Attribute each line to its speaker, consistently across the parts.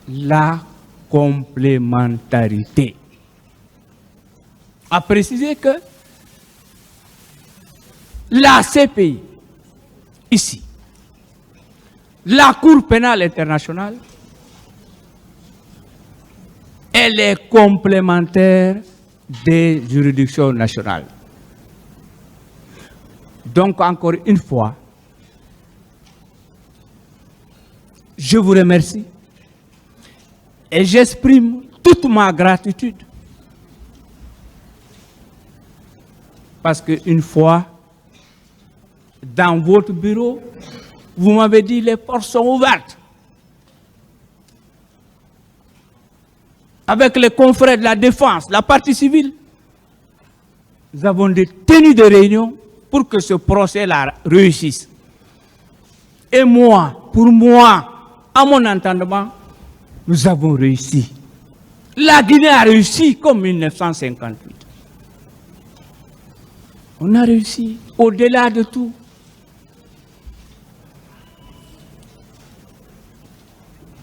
Speaker 1: la complémentarité. À préciser que la CPI, ici, la Cour pénale internationale, elle est complémentaire des juridictions nationales. Donc, encore une fois, je vous remercie et j'exprime toute ma gratitude. Parce qu'une fois, dans votre bureau, vous m'avez dit les portes sont ouvertes. Avec les confrères de la défense, la partie civile, nous avons tenu des réunions pour que ce procès-là réussisse. Et moi, pour moi, à mon entendement, nous avons réussi. La Guinée a réussi comme 1958. On a réussi au-delà de tout.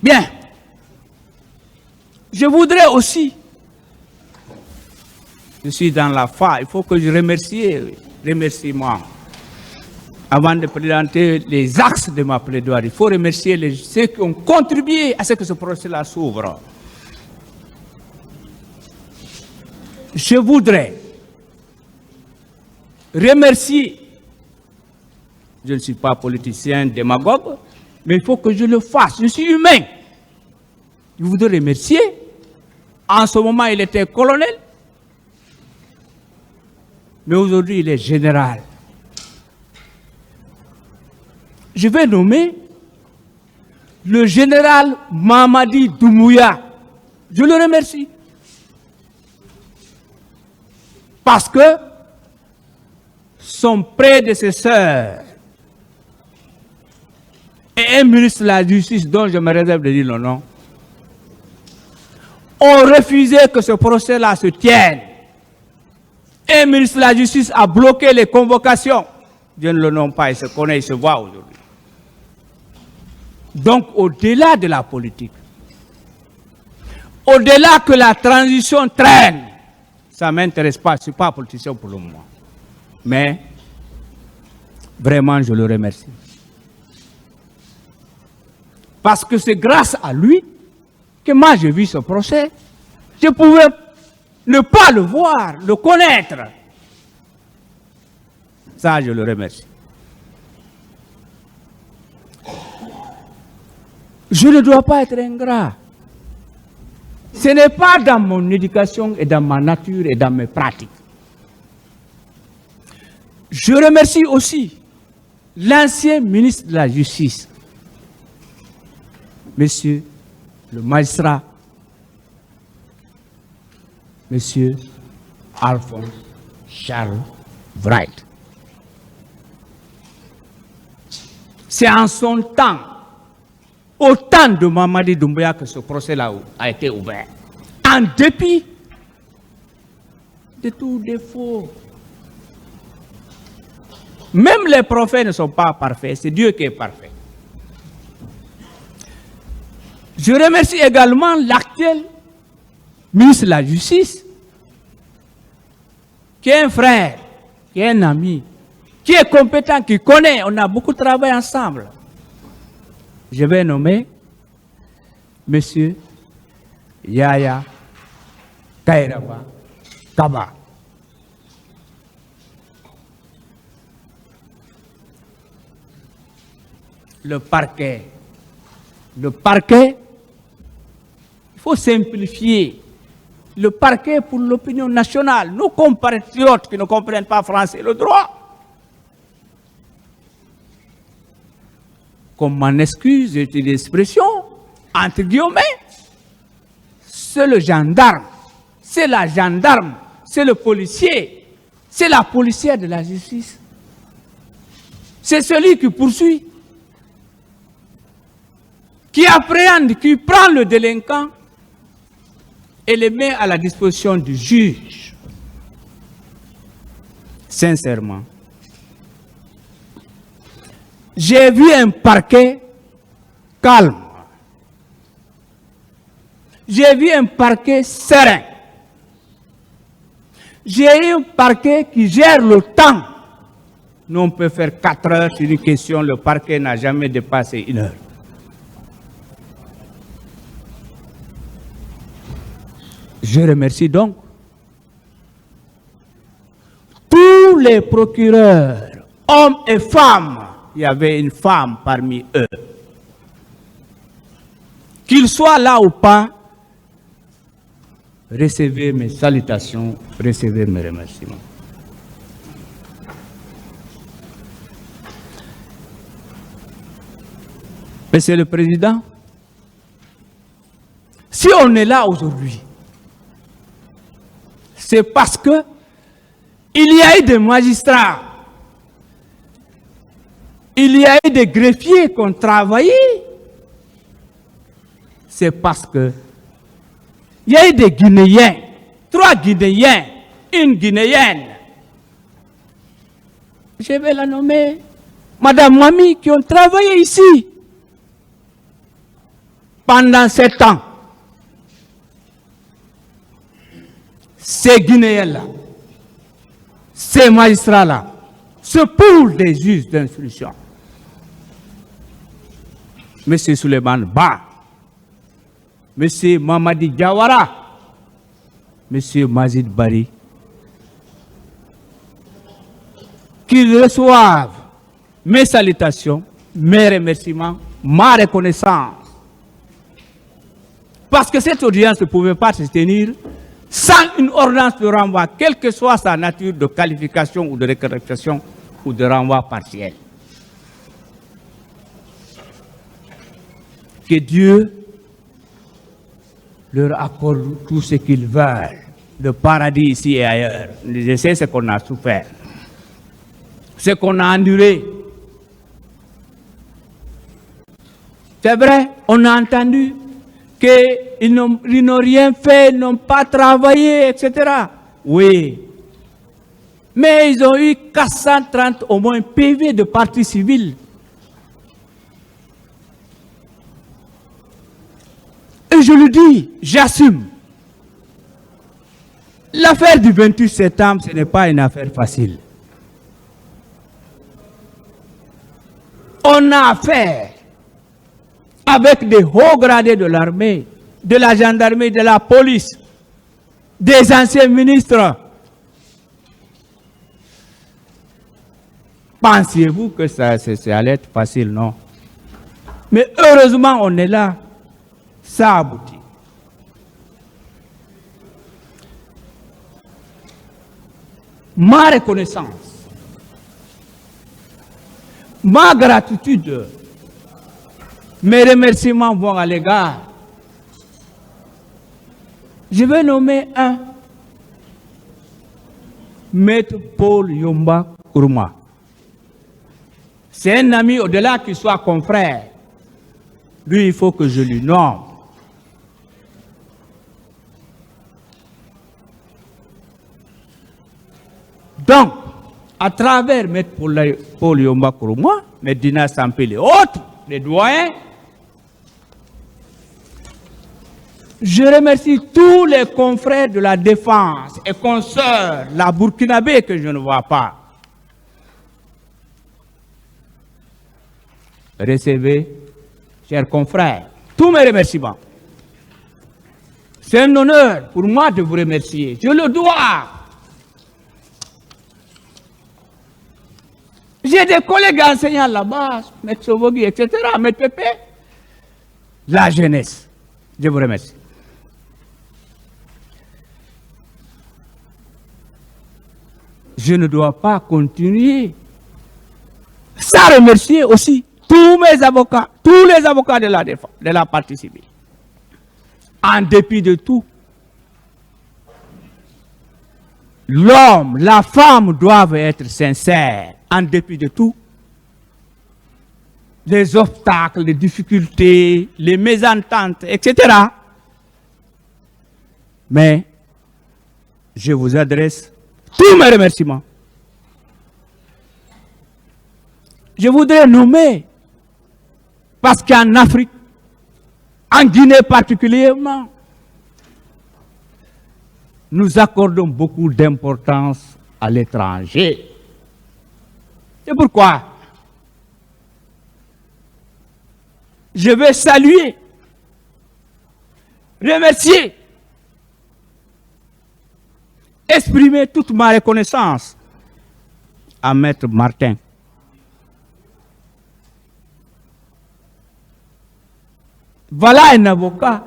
Speaker 1: Bien. Je voudrais aussi, je suis dans la foi, il faut que je remercie moi. Avant de présenter les axes de ma plaidoirie, il faut remercier ceux qui ont contribué à ce que ce procès-là s'ouvre. Je voudrais remercier, je ne suis pas politicien, démagogue, mais il faut que je le fasse, je suis humain. Je voudrais remercier, en ce moment il était colonel, mais aujourd'hui il est général. Je vais nommer le général Mamadi Doumbouya. Je le remercie. Parce que son prédécesseur et un ministre de la Justice, dont je me réserve de dire le nom, ont refusé que ce procès-là se tienne. Un ministre de la Justice a bloqué les convocations. Je ne le nomme pas, il se connaît, il se voit aujourd'hui. Donc, au-delà de la politique, au-delà que la transition traîne, ça ne m'intéresse pas, je ne suis pas politicien pour le moment. Mais, vraiment, je le remercie. Parce que c'est grâce à lui que moi j'ai vu ce procès. Je pouvais ne pas le voir, le connaître. Ça, je le remercie. Je ne dois pas être ingrat. Ce n'est pas dans mon éducation et dans ma nature et dans mes pratiques. Je remercie aussi l'ancien ministre de la Justice, Monsieur le magistrat, Monsieur Alphonse Charles Wright. C'est en son temps, au temps de Mamadi Doumbouya, que ce procès-là a été ouvert. En dépit de tout défaut. Même les prophètes ne sont pas parfaits, c'est Dieu qui est parfait. Je remercie également l'actuel ministre de la Justice, qui est un frère, qui est un ami, qui est compétent, qui connaît, on a beaucoup travaillé ensemble. Je vais nommer Monsieur Yaya Kairaba Kaba. Le parquet, il faut simplifier. Le parquet pour l'opinion nationale, nos compatriotes qui ne comprennent pas français, le droit. Comme m'en excuse, j'utilise l'expression, entre guillemets, c'est le gendarme, c'est la gendarme, c'est le policier, c'est la policière de la justice. C'est celui qui poursuit, qui appréhende, qui prend le délinquant et le met à la disposition du juge. Sincèrement, j'ai vu un parquet calme, J'ai vu un parquet serein. J'ai eu un parquet qui gère le temps. Nous, on peut faire 4 heures sur une question, le parquet n'a jamais dépassé 1 heure. Je remercie donc tous les procureurs, hommes et femmes. Il y avait une femme parmi eux. Qu'ils soient là ou pas, recevez mes salutations, recevez mes remerciements. Monsieur le Président, si on est là aujourd'hui, c'est parce que il y a eu des magistrats, il y a eu des greffiers qui ont travaillé. C'est parce que il y a eu des Guinéens, 3 Guinéens, une Guinéenne. Je vais la nommer, Madame Mami, qui ont travaillé ici pendant 7 ans. Ces Guinéens-là, ces magistrats-là, ce pool des juges d'instruction, M. Souleymane Ba, M. Mamadi Diawara, M. Mazid Bari, qu'ils reçoivent mes salutations, mes remerciements, ma reconnaissance. Parce que cette audience ne pouvait pas se tenir sans une ordonnance de renvoi, quelle que soit sa nature de qualification ou de récréation ou de renvoi partiel. Que Dieu leur accorde tout ce qu'ils veulent, le paradis ici et ailleurs. Je sais ce qu'on a souffert, ce qu'on a enduré. C'est vrai, on a entendu qu'ils n'ont rien fait, ils n'ont pas travaillé, etc. Oui. Mais ils ont eu 430 au moins PV de partie civile. Et je le dis, j'assume. L'affaire du 28 septembre, ce n'est pas une affaire facile. On a affaire avec des hauts gradés de l'armée, de la gendarmerie, de la police, des anciens ministres. Pensiez-vous que ça allait être facile? Non. Mais heureusement, on est là. Ça aboutit. Ma reconnaissance, ma gratitude, mes remerciements vont à l'égard. Je vais nommer un, Maître Paul Yomba Kourouma. C'est un ami au-delà qu'il soit confrère. Lui, il faut que je lui nomme. Donc, à travers Maître Paul Yomba Kourouma, Medina Sampé et autres, les doyens, je remercie tous les confrères de la défense et consoeurs, la Burkinabé que je ne vois pas. Recevez, chers confrères, tous mes remerciements. C'est un honneur pour moi de vous remercier. Je le dois. J'ai des collègues enseignants là-bas, M. Sovogui, etc., M. Pépé. La jeunesse. Je vous remercie. Je ne dois pas continuer sans remercier aussi tous mes avocats, tous les avocats de la défense, de la partie civile. En dépit de tout, l'homme, la femme doivent être sincères. En dépit de tout, les obstacles, les difficultés, les mésententes, etc. Mais je vous adresse tous mes remerciements. Je voudrais nommer, parce qu'en Afrique, en Guinée particulièrement, nous accordons beaucoup d'importance à l'étranger. C'est pourquoi je veux saluer, remercier, exprimer toute ma reconnaissance à Maître Martin. Voilà un avocat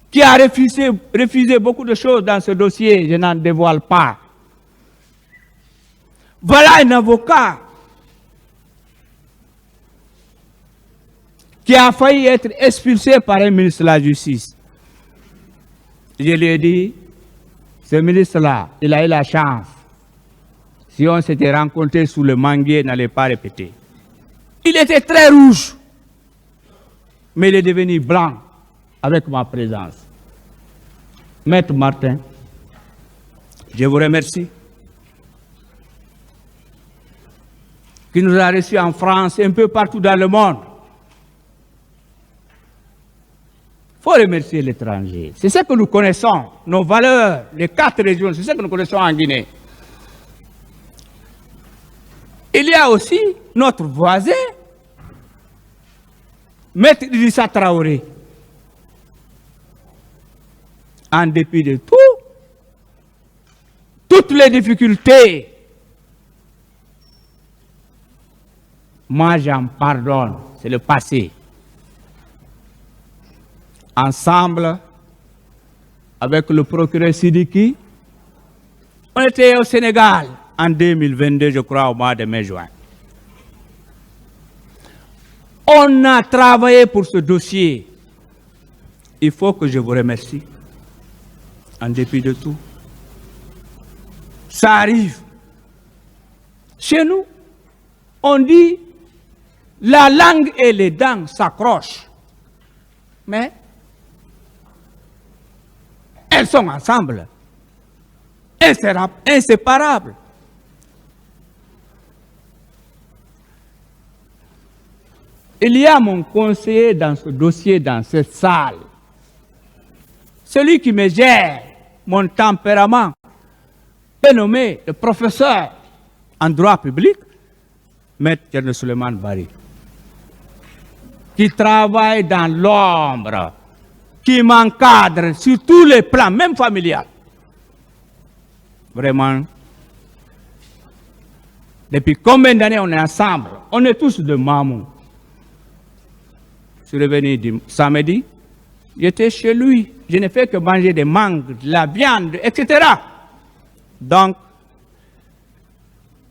Speaker 1: qui a refusé beaucoup de choses dans ce dossier, je n'en dévoile pas. Voilà un avocat qui a failli être expulsé par un ministre de la Justice. Je lui ai dit, ce ministre-là, il a eu la chance. Si on s'était rencontré sous le manguier, il n'allait pas répéter. Il était très rouge, mais il est devenu blanc avec ma présence. Maître Martin, je vous remercie, qui nous a reçus en France et un peu partout dans le monde. Il faut remercier l'étranger. C'est ce que nous connaissons, nos valeurs, les 4 régions, c'est ce que nous connaissons en Guinée. Il y a aussi notre voisin, Maître Idrissa Traoré. En dépit de tout, toutes les difficultés, moi j'en pardonne, c'est le passé. Ensemble, avec le procureur Sidiki, on était au Sénégal en 2022, je crois, au mois de mai-juin. On a travaillé pour ce dossier. Il faut que je vous remercie, en dépit de tout. Ça arrive. Chez nous, on dit la langue et les dents s'accrochent. Mais elles sont ensemble, inséparables. Il y a mon conseiller dans ce dossier, dans cette salle. Celui qui me gère mon tempérament est nommé le professeur en droit public, Maître Thierno Souleymane Bari, qui travaille dans l'ombre, qui m'encadre sur tous les plans, même familial. Vraiment, depuis combien d'années on est ensemble? On est tous de Mamou. Je suis revenu samedi, j'étais chez lui, je n'ai fait que manger des mangues, de la viande, etc. Donc,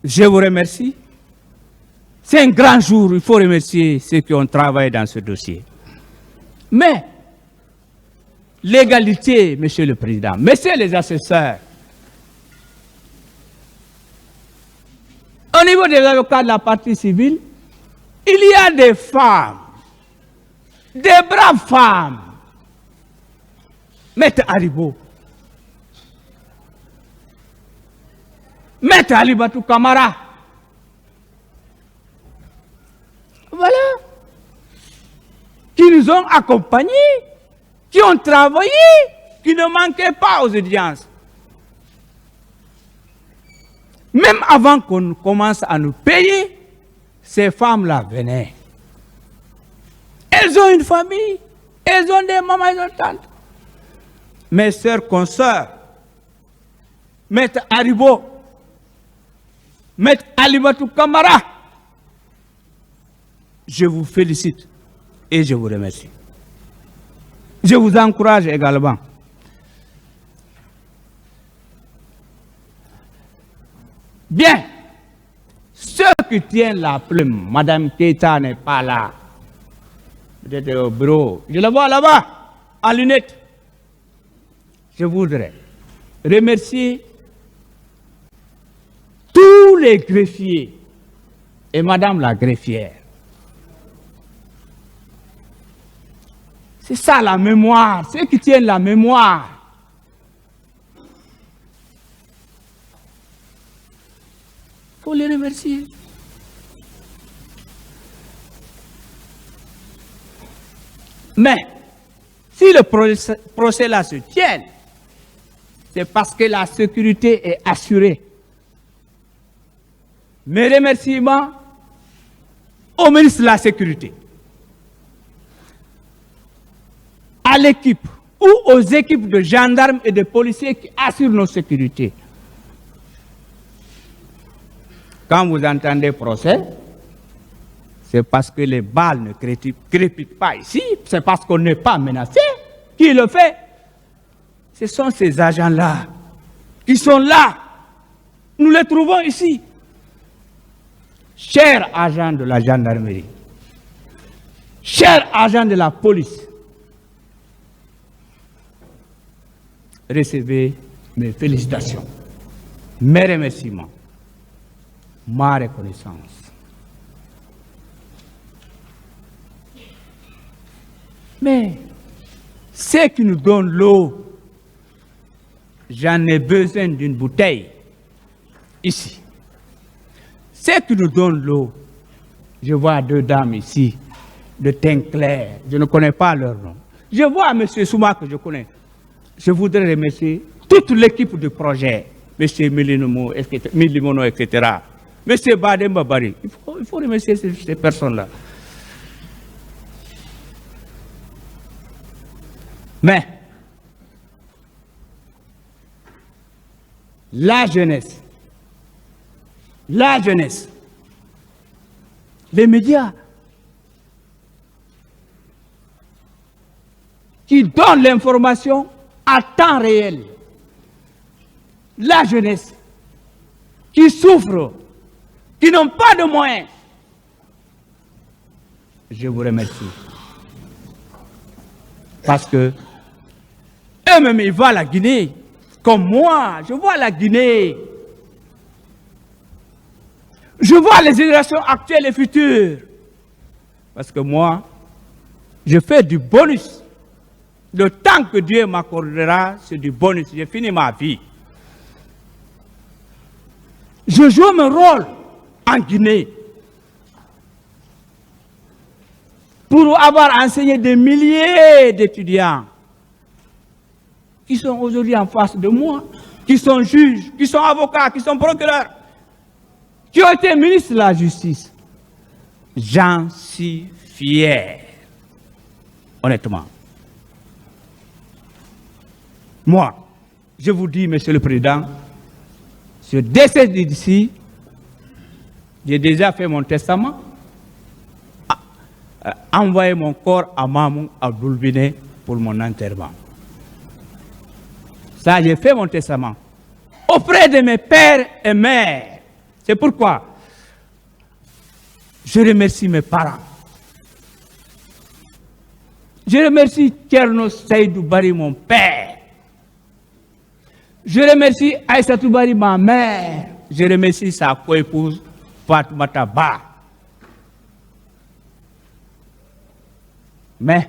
Speaker 1: je vous remercie. C'est un grand jour, il faut remercier ceux qui ont travaillé dans ce dossier. Mais, l'égalité, Monsieur le Président, messieurs les assesseurs, au niveau des avocats de la partie civile, il y a des femmes, des braves femmes. Maître Haribo, Maître Alibatou Kamara, voilà, qui nous ont accompagnés, qui ont travaillé, qui ne manquaient pas aux audiences. Même avant qu'on commence à nous payer, ces femmes-là venaient. Elles ont une famille, elles ont des mamans, elles ont des tantes. Mes sœurs consoeurs, Maître Haribo, Maître Alibatou Kamara, je vous félicite et je vous remercie. Je vous encourage également. Bien, ceux qui tiennent la plume, Madame Keita n'est pas là. Peut-être au bureau. Je la vois là-bas, en lunettes. Je voudrais remercier tous les greffiers et Madame la greffière. C'est ça la mémoire, ceux qui tiennent la mémoire. Il faut les remercier. Mais, si le procès là se tient, c'est parce que la sécurité est assurée. Mes remerciements au ministre de la Sécurité, à l'équipe ou aux équipes de gendarmes et de policiers qui assurent nos sécurités. Quand vous entendez procès, c'est parce que les balles ne crépitent pas ici, c'est parce qu'on n'est pas menacé. Qui le fait? Ce sont ces agents-là qui sont là. Nous les trouvons ici. Chers agents de la gendarmerie, chers agents de la police, recevez mes félicitations, mes remerciements, ma reconnaissance. Mais ceux qui nous donnent l'eau, j'en ai besoin d'une bouteille ici. Ceux qui nous donnent l'eau, je vois deux dames ici, de teint clair, je ne connais pas leur nom. Je vois M. Souma que je connais. Je voudrais remercier toute l'équipe du projet, M. Milimono, etc. M. Badem Babari. Il faut remercier ces personnes-là. Mais la jeunesse, les médias qui donnent l'information à temps réel, la jeunesse qui souffre, qui n'ont pas de moyens, je vous remercie. Parce que eux-mêmes, ils voient la Guinée, comme moi, je vois la Guinée. Je vois les générations actuelles et futures. Parce que moi, je fais du bonus. Le temps que Dieu m'accordera, c'est du bonus. J'ai fini ma vie. Je joue mon rôle en Guinée pour avoir enseigné des milliers d'étudiants qui sont aujourd'hui en face de moi, qui sont juges, qui sont avocats, qui sont procureurs, qui ont été ministres de la Justice. J'en suis fier, honnêtement. Moi, je vous dis, Monsieur le Président, je décède d'ici, j'ai déjà fait mon testament, envoyé mon corps à Mamoun Abdoulbine pour mon enterrement. Ça, j'ai fait mon testament auprès de mes pères et mères. C'est pourquoi je remercie mes parents. Je remercie Tcherno Seydou Bari, mon père. Je remercie Aïssatou Bari, ma mère. Je remercie sa coépouse Fatoumata Ba. Mais